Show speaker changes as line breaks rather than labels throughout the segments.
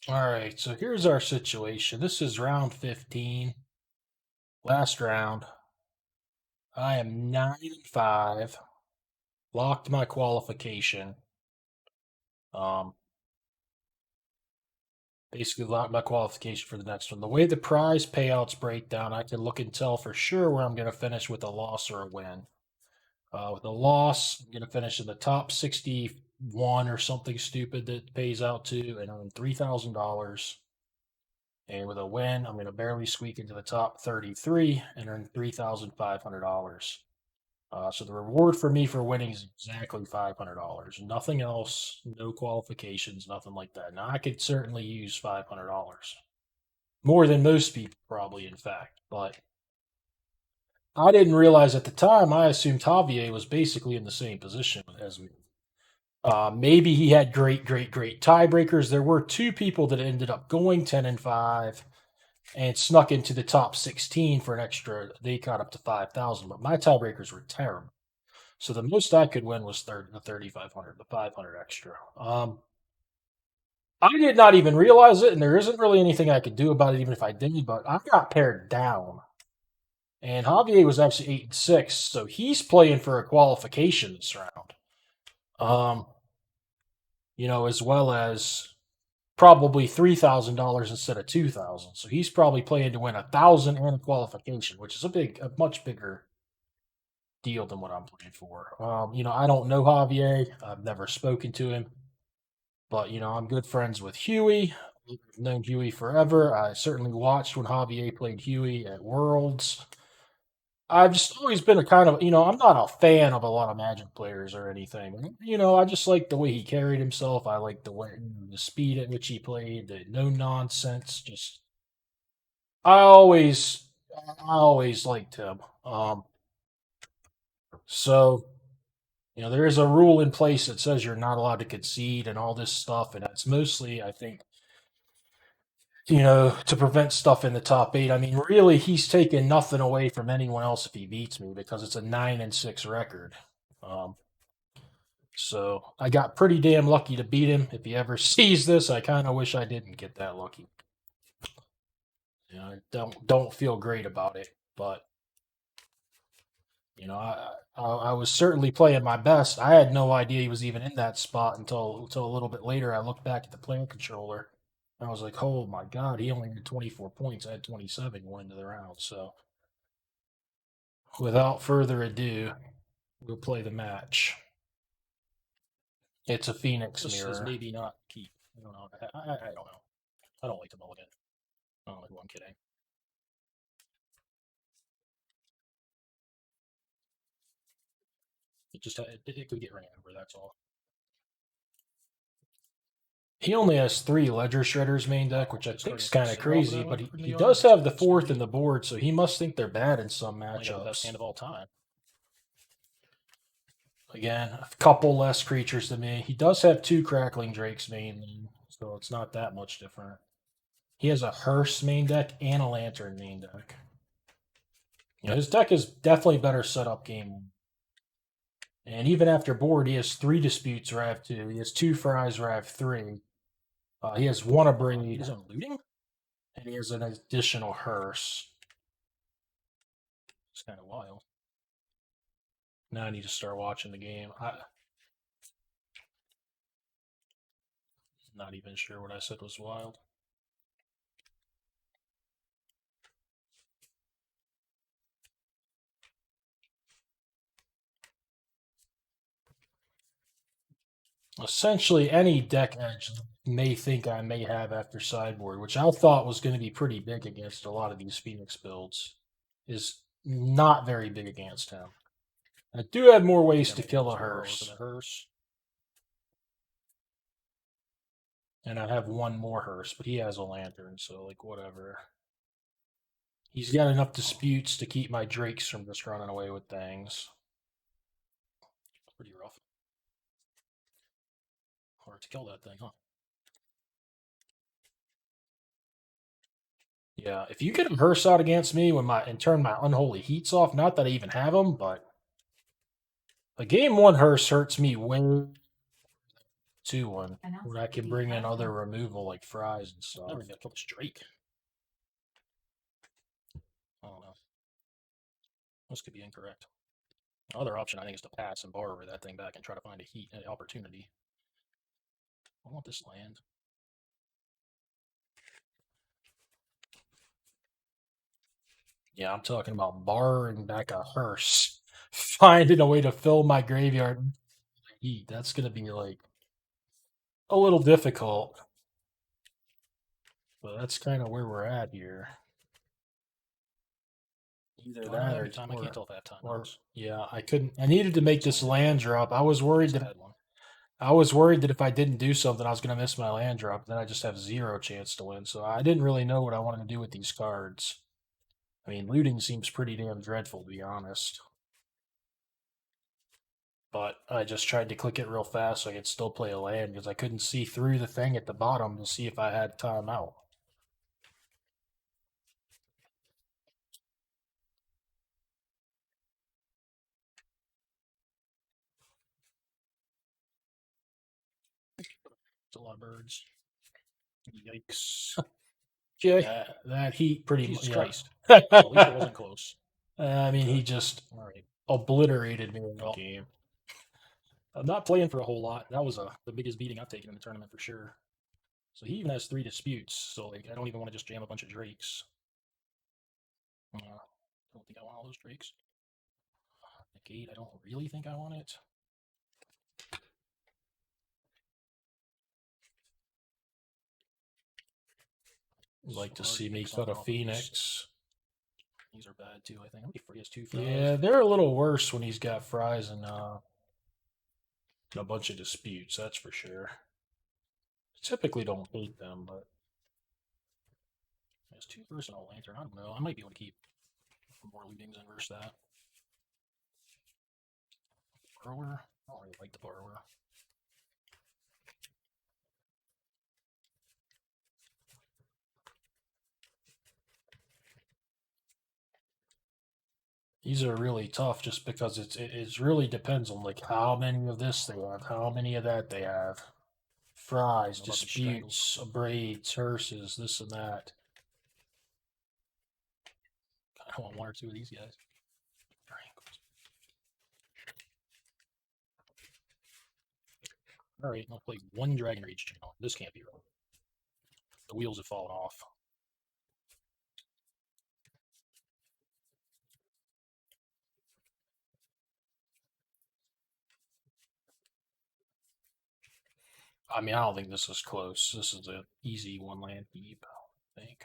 All right, so here's our situation. This is round 15, last round. I am 9-5, locked my qualification. Basically locked my qualification for the next one. The way the prize payouts break down, I can look and tell for sure where I'm going to finish with a loss or a win. With a loss, I'm going to finish in the top 61 or something stupid that pays out to and earn $3,000. And with a win, I'm going to barely squeak into the top 33 and earn $3,500. So the reward for me for winning is exactly $500. Nothing else, no qualifications, nothing like that. Now, I could certainly use $500. More than most people, probably, in fact. But I didn't realize at the time, I assumed Javier was basically in the same position as me. Maybe he had great tiebreakers. There were two people that ended up going 10-5 and snuck into the top 16 for an extra. They got up to 5,000, but my tiebreakers were terrible. So the most I could win was the 3,500, the 500 extra. I did not even realize it, and there isn't really anything I could do about it, even if I did. But I got paired down, and Javier was actually 8-6, so he's playing for a qualification this round. As well as probably $3,000 instead of 2,000. So he's probably playing to win 1,000 and a qualification, which is a much bigger deal than what I'm playing for. I don't know Javier. I've never spoken to him, but I'm good friends with Huey. I've known Huey forever. I certainly watched when Javier played Huey at Worlds. I've just always been a kind of, I'm not a fan of a lot of Magic players or anything. I just like the way he carried himself. I like the way, the speed at which he played, the no nonsense. Just, I always, I always liked him. So there is a rule in place that says you're not allowed to concede and all this stuff, and that's mostly, I think, to prevent stuff in the top eight. I mean, really, he's taking nothing away from anyone else if he beats me because it's a 9-6 record. Um, so I got pretty damn lucky to beat him. If he ever sees this, I kind of wish I didn't get that lucky. I don't feel great about it, but I was certainly playing my best. I had no idea he was even in that spot until a little bit later. I looked back at the player controller. I was like, oh my God, he only had 24 points. I had 27 going into the round. So without further ado, we'll play the match. It's a Phoenix mirror. Maybe not keep. I don't know. I don't know. I don't like the mulligan. I don't like who I'm kidding. It could get ran over, that's all. He only has 3 Ledger Shredders main deck, which I think is kind of crazy, but he does have the 4th in the board, so he must think they're bad in some matchups. Best hand of all time. Again, a couple less creatures than me. He does have 2 Crackling Drakes main, so it's not that much different. He has a Hearse main deck and a Lantern main deck. His deck is definitely better set up game 1. And even after board, he has 3 Disputes where I have 2. He has 2 Fries where I have 3. He has 1 Abrade. He's on looting? And he has an additional Hearse. It's kind of wild. Now I need to start watching the game. I'm not even sure what I said was wild. Essentially, any deck edge may think I may have after sideboard, which I thought was going to be pretty big against a lot of these Phoenix builds, is not very big against him. I do have more ways to kill a Hearse. And I have 1 more Hearse, but he has a Lantern, so, whatever. He's got enough disputes to keep my Drakes from just running away with things. Pretty rough. Hard to kill that thing, huh? Yeah, if you get him Hearse out against me and turn my Unholy Heats off, not that I even have them, but a game 1 Hearse hurts me way 2-1. Where I can bring in other removal like fries and stuff.
I'm gonna kill this Drake. I don't know. This could be incorrect. Other option, I think, is to pass and borrow that thing back and try to find a heat opportunity. I want this land.
Yeah, I'm talking about borrowing back a hearse, finding a way to fill my graveyard with heat. That's gonna be like a little difficult, but that's kind of where we're at here. Either
Do I
that
have
or,
any time? I can't tell if I have time.
or yeah, I couldn't. I needed to make this
So,
land drop. I was worried
I
that
had one.
I was worried that if I didn't do something, I was going to miss my land drop. Then I just have 0 chance to win. So I didn't really know what I wanted to do with these cards. I mean, looting seems pretty damn dreadful, to be honest. But I just tried to click it real fast so I could still play a land because I couldn't see through the thing at the bottom to see if I had time out.
It's a lot of birds. Yikes.
That heat pretty much.
Jesus
Yeah.
Christ. Well, at least it wasn't close.
I mean, he just
All right.
obliterated me in the
Well,
game.
I'm not playing for a whole lot. That was the biggest beating I've taken in the tournament for sure. So he even has 3 disputes. So like, I don't even want to just jam a bunch of Drakes. I don't think I want all those Drakes. Negate, I don't really think I want it.
You'd like to
Hard
see me
picks
cut
on
a
all these.
Phoenix.
These are bad too, I think. How many he has 2 fries?
Yeah, they're a little worse when he's got fries and a bunch of disputes, that's for sure. Typically don't hate them, but
He has 2 versatile lantern. I don't know. I might be able to keep more lootings and verse that. Borrower? I don't really like the borrower.
these are really tough just because it really depends on like how many of this they have, how many of that they have. Fries,
What about the
disputes, braids, hearses, this and that.
I want 1 or 2 of these guys. Alright, I'll play 1 Dragon Rage channel. This can't be wrong. The wheels have fallen off.
I mean, I don't think this is close. This is an easy 1 land keep, I think.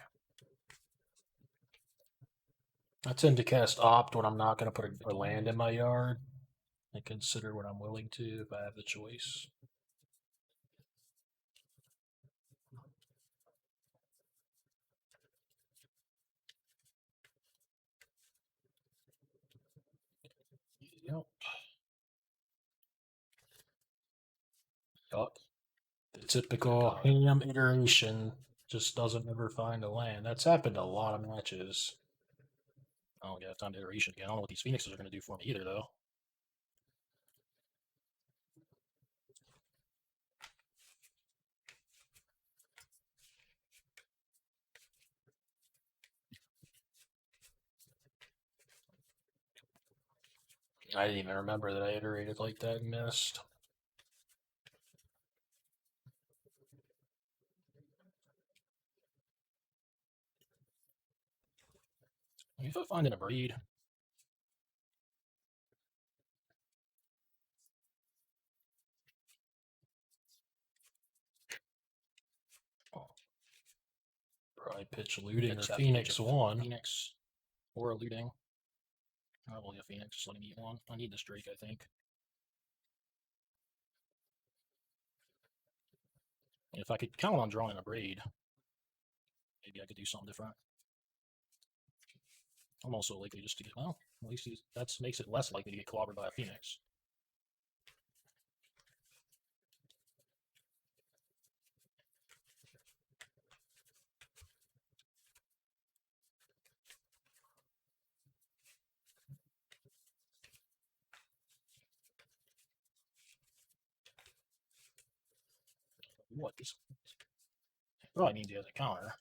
I tend to cast Opt when I'm not going to put a land in my yard and consider what I'm willing to if I have the choice.
Yep.
Yup. The typical ham iteration just doesn't ever find a land. That's happened a lot of matches.
I don't have time to iteration again. I don't know what these Phoenixes are going to do for me either, though.
I didn't even remember that I iterated like that and missed.
If I find in a breed,
Probably pitch looting or
just have to
Phoenix
pitch a
1.
Phoenix or a looting. Probably a Phoenix. Just let me eat 1. I need this Drake, I think. And if I could count on drawing a braid, maybe I could do something different. I'm also likely just to get, well, at least that makes it less likely to get clobbered by a Phoenix. What is? Probably means he has a counter.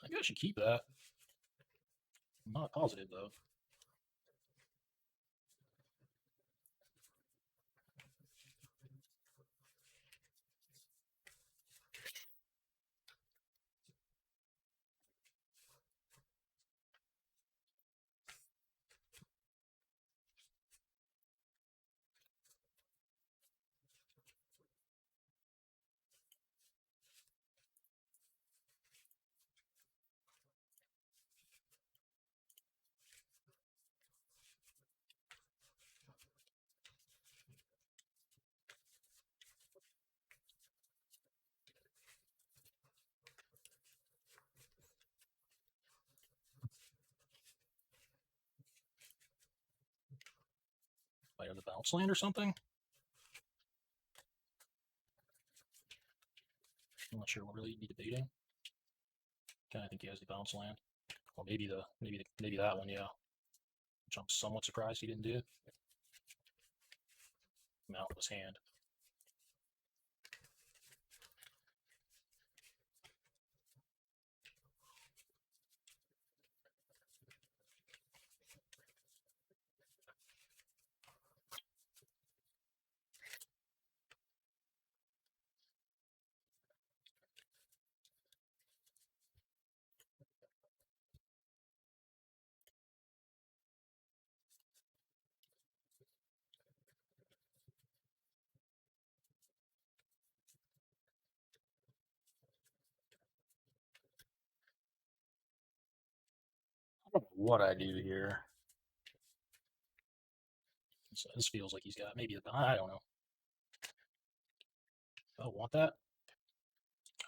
I guess I should keep that. I'm not positive though. Might have the bounce land or something. I'm not sure what really be debating. Kind of think he has the bounce land, or maybe that one, yeah. Which I'm somewhat surprised he didn't do. I'm out of his hand. I don't know what I do here. So this feels like he's got maybe the. I don't know. Oh, want that?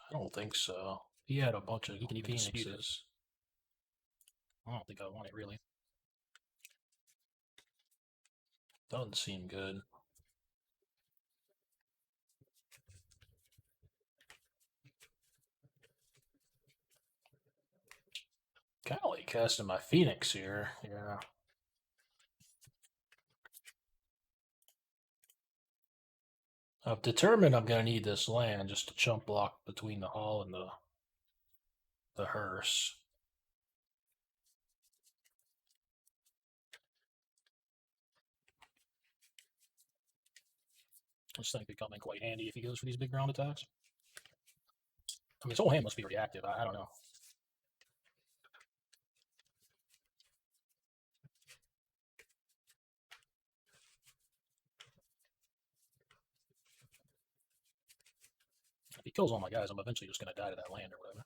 I don't think so. He had a bunch of
He can even dispute it.
Phoenixes.
I don't think I want it really.
Doesn't seem good. Kind of like casting my Phoenix here. Yeah. I've determined I'm going to need this land just to chump block between the hall and the hearse.
This thing could come in quite handy if he goes for these big ground attacks. I mean, his whole hand must be reactive. I don't know. If he kills all my guys, I'm eventually just going to die to that land or whatever.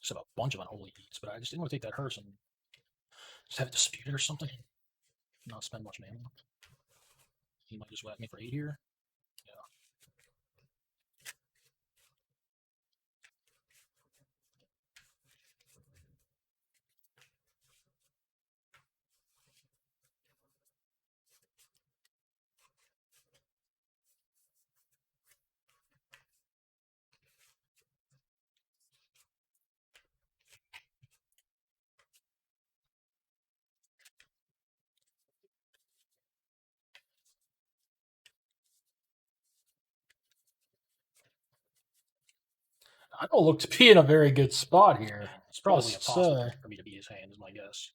Just have a bunch of unholy beats, but I just didn't want to take that hearse and just have it disputed or something. Not spend much mana. He might just whack me for 8 here. Yeah.
I don't look to be in a very good spot here.
It's probably
Plus,
impossible for me to beat his hand, is my guess.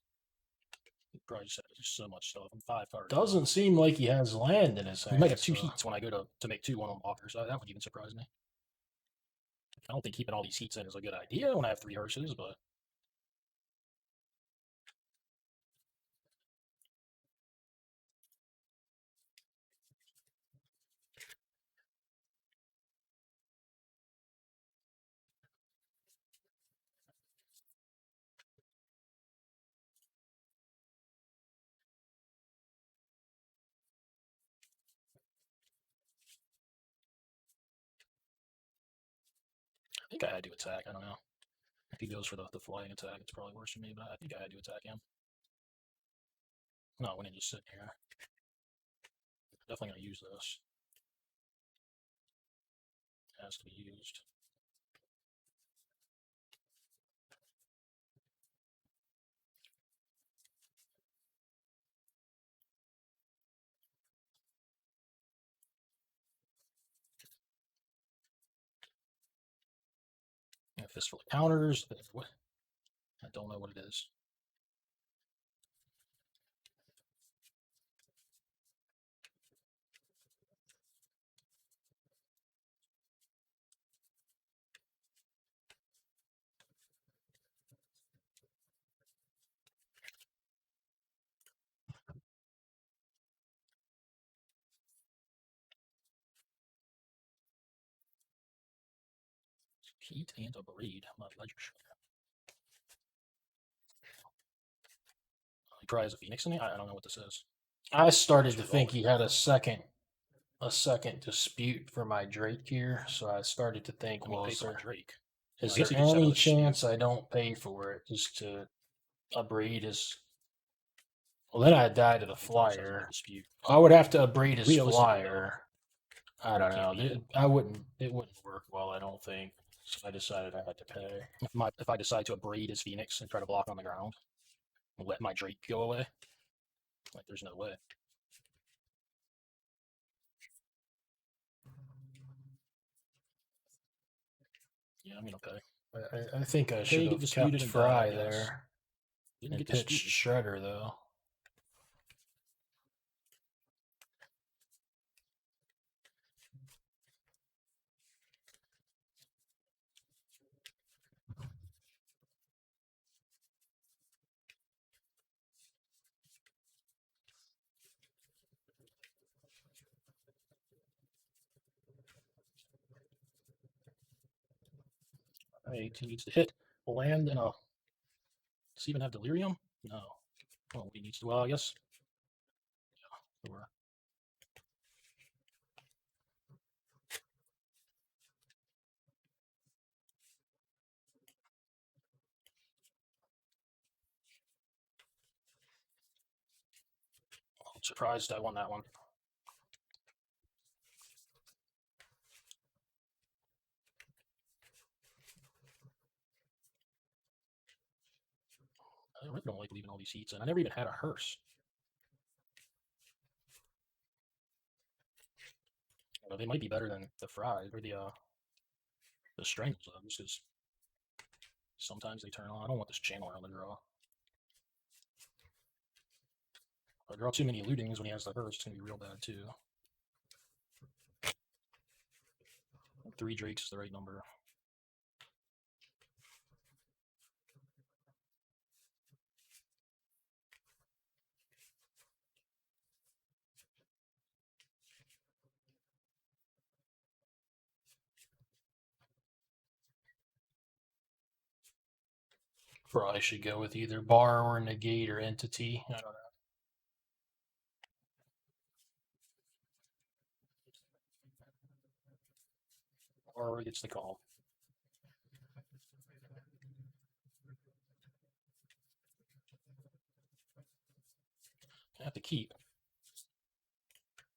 He probably just has so much stuff. I'm 5 cards.
Doesn't seem like he has land in his hand.
He might have 2 heats when I go to make 2 1 blockers. So that would even surprise me. I don't think keeping all these heats in is a good idea when I have 3 hearses, but I think I had to attack. I don't know. If he goes for the flying attack, it's probably worse for me, but I think I had to attack him. No, I wouldn't just sit here. Definitely going to use this. It has to be used. A fistful of counters. What? I don't know what it is. Heat and a breed. My ledger. He probably has a Phoenix in it. I don't know what this is.
I started to
Just
think
reroll
he had a second dispute for my Drake here, so I started to think,
I'm gonna
well,
pay
is
for my
there
Drake.
is
I guess
there
he could settle
any
the dispute.
chance I don't pay for it just to upgrade his? Well, then I die to the
He probably just has no
flyer.
dispute.
I would have to upgrade his
Realistically, though,
flyer. I don't
can't
know.
beat it.
I wouldn't. It wouldn't work well. I don't think. So I decided I had to pay.
If I decide to upgrade his Phoenix and try to block on the ground and let my Drake go away, like there's no way. Yeah, I'm gonna pay.
I think I should
Pay, get
have
disputed,
kept
and die, I
Fry
guess.
there
Didn't
and
get
pitched
disputed.
Shredder though.
Right, he needs to hit land and a. Does he even have Delirium? No. Well, he needs to. Well, I guess. Yeah, we're surprised I won that one. I really don't like leaving all these seats in. I never even had a hearse. They might be better than the Fry or the Strangles though, just because sometimes they turn on. I don't want this channel around the draw. If I draw too many lootings when he has the hearse, it's gonna be real bad too. 3 Drakes is the right number.
Probably should go with either bar or negate or entity. I don't know.
Or gets the call. I have to keep.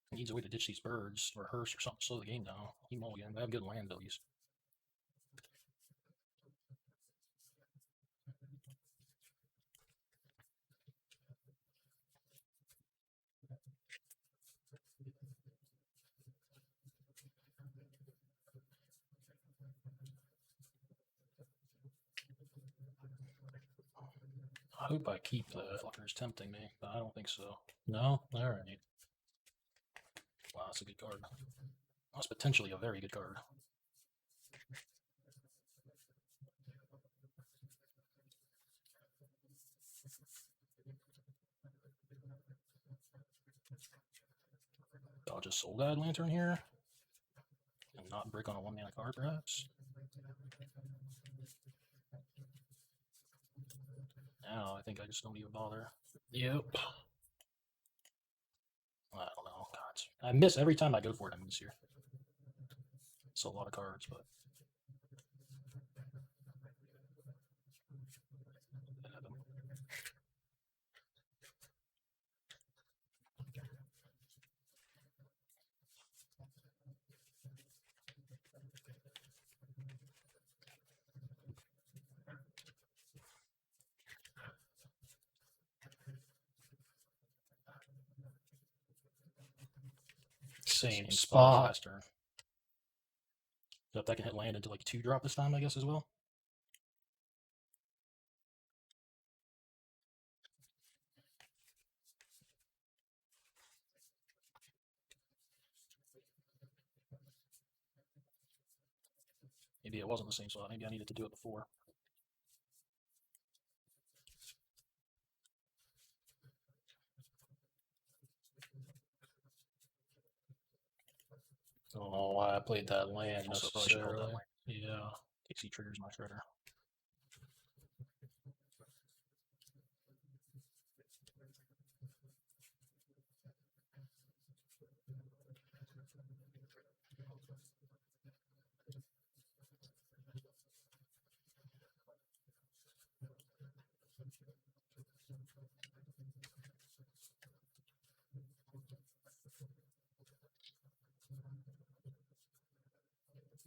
He needs a way to ditch these birds or hearse or something to slow the game down. He mulligan. They have good land values.
I hope I keep
The
that.
Flutter is tempting me, but I don't think so. No? Alright. Wow, that's a good card. That's potentially a very good card. I'll just Soul Guide Lantern here. And not brick on a 1-mana card, perhaps. Now I think I just don't even bother.
Yep.
I don't know. God. I miss every time I go for it. I miss here. It's a lot of cards, but
same
as
spot.
last turn. So if that can hit land into like 2-drop this time, I guess, as well. Maybe it wasn't the same slot. Maybe I needed to do it before.
I don't know why I played that land
Also, probably should hold that
necessarily.
land.
Yeah.
KC triggers my shredder.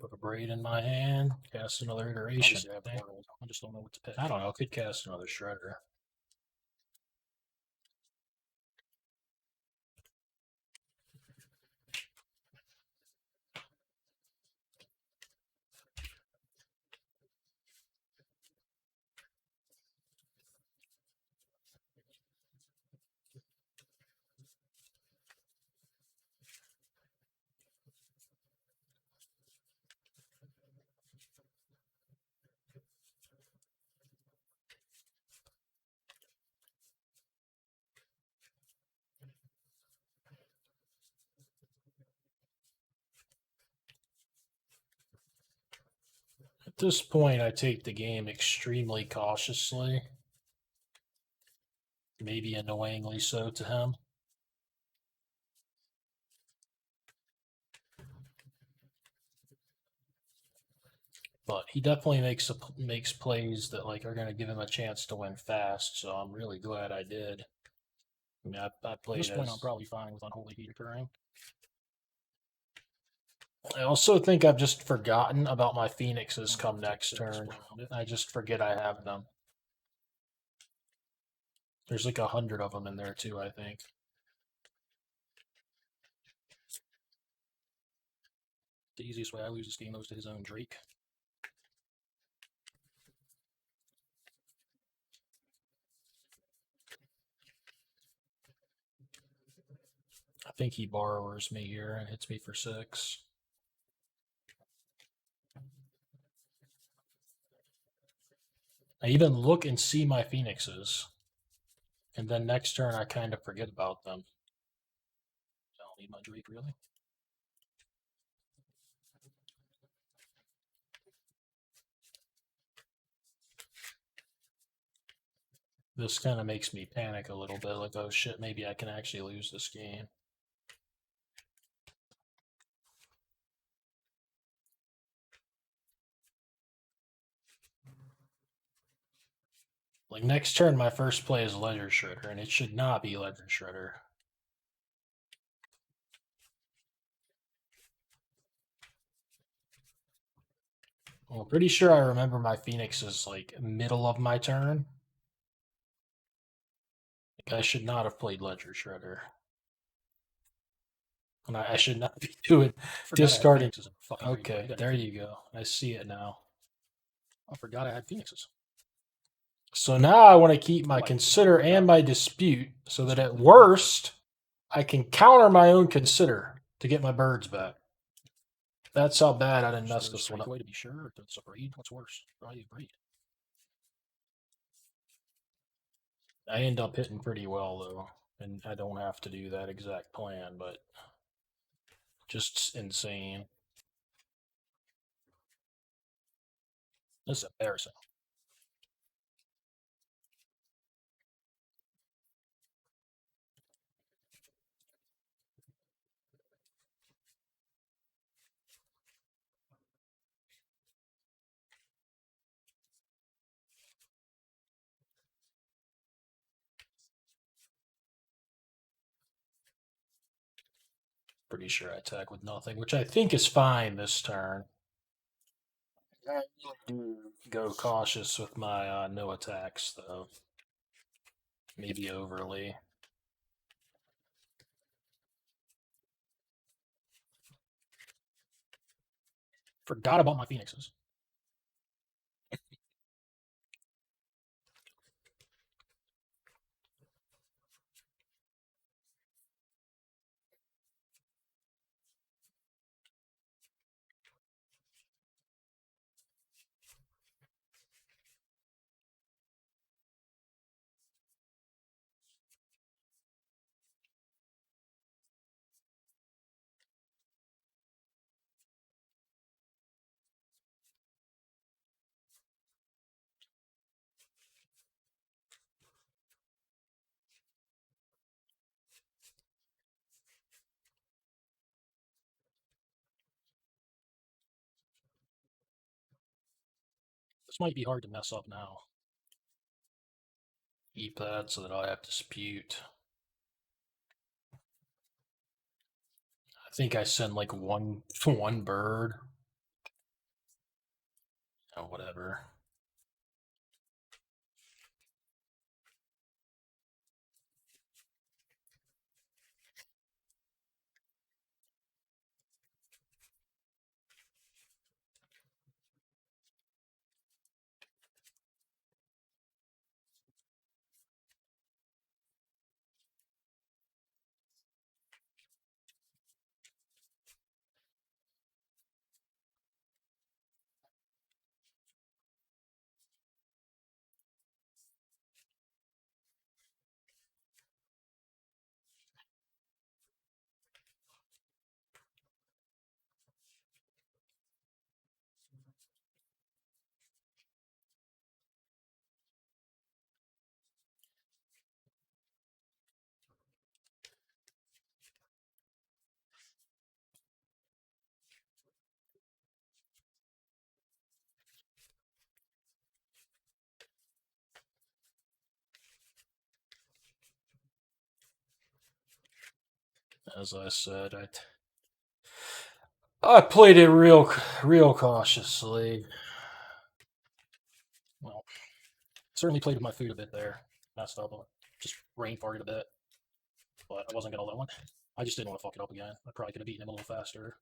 Put a braid in my hand. Cast another iteration.
Obviously, I have the world. I just don't know what to pick.
I don't know. Could cast another shredder. At this point, I take the game extremely cautiously. Maybe annoyingly so to him. But he definitely makes plays that like are going to give him a chance to win fast. So I'm really glad I did. I mean, I
At
played
this point,
as.
I'm probably fine with Unholy Heat occurring.
I also think I've just forgotten about my Phoenixes come
Take
next
6,
turn.
play around it.
I just forget I have them. There's like 100 of them in there too, I think.
The easiest way I lose this game goes to his own Drake.
I think he borrows me here and hits me for 6. I even look and see my Phoenixes. And then next turn, I kind of forget about them.
I don't need my Drake, really.
This kind of makes me panic a little bit. Like, oh shit, maybe I can actually lose this game. Like, next turn, my first play is Ledger Shredder, and it should not be Ledger Shredder. Well, I'm pretty sure I remember my Phoenix is like middle of my turn. Like, I should not have played Ledger Shredder. And I should not be doing discarding. Okay, there you go. I see it now.
I forgot I had Phoenixes.
So now I want to keep my consider and my dispute so that at worst I can counter my own consider to get my birds back. That's how bad I didn't mess this one up.
Way to be sure, or it's a braid. What's worse? Probably a braid.
I end up hitting pretty well though, and I don't have to do that exact plan, but just insane.
This is embarrassing.
Pretty sure I attack with nothing, which I think is fine this turn. I do go cautious with my no attacks though. Maybe overly.
Forgot about my Phoenixes. This might be hard to mess up now.
Keep that so that I have dispute. I think I send like one bird. Oh, whatever. As I said, I played it real cautiously.
Well, certainly played with my food a bit there. Messed up. Just brain farted a bit. But I wasn't going to let one. I just didn't want to fuck it up again. I probably could have beaten him a little faster.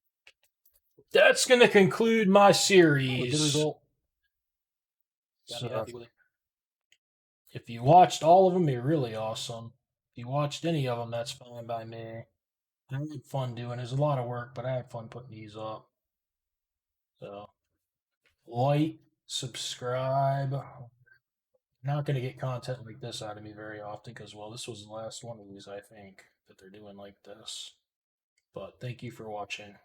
That's going to conclude my
Oh, a
series.
good result. Got me
So,
happy with it.
if you watched all of them, you're really awesome. If you watched any of them, that's fine by me. I had fun doing it. There's a lot of work, but I had fun putting these up. So, like, subscribe. Not going to get content like this out of me very often because, well, this was the last one of these, I think, that they're doing like this. But thank you for watching.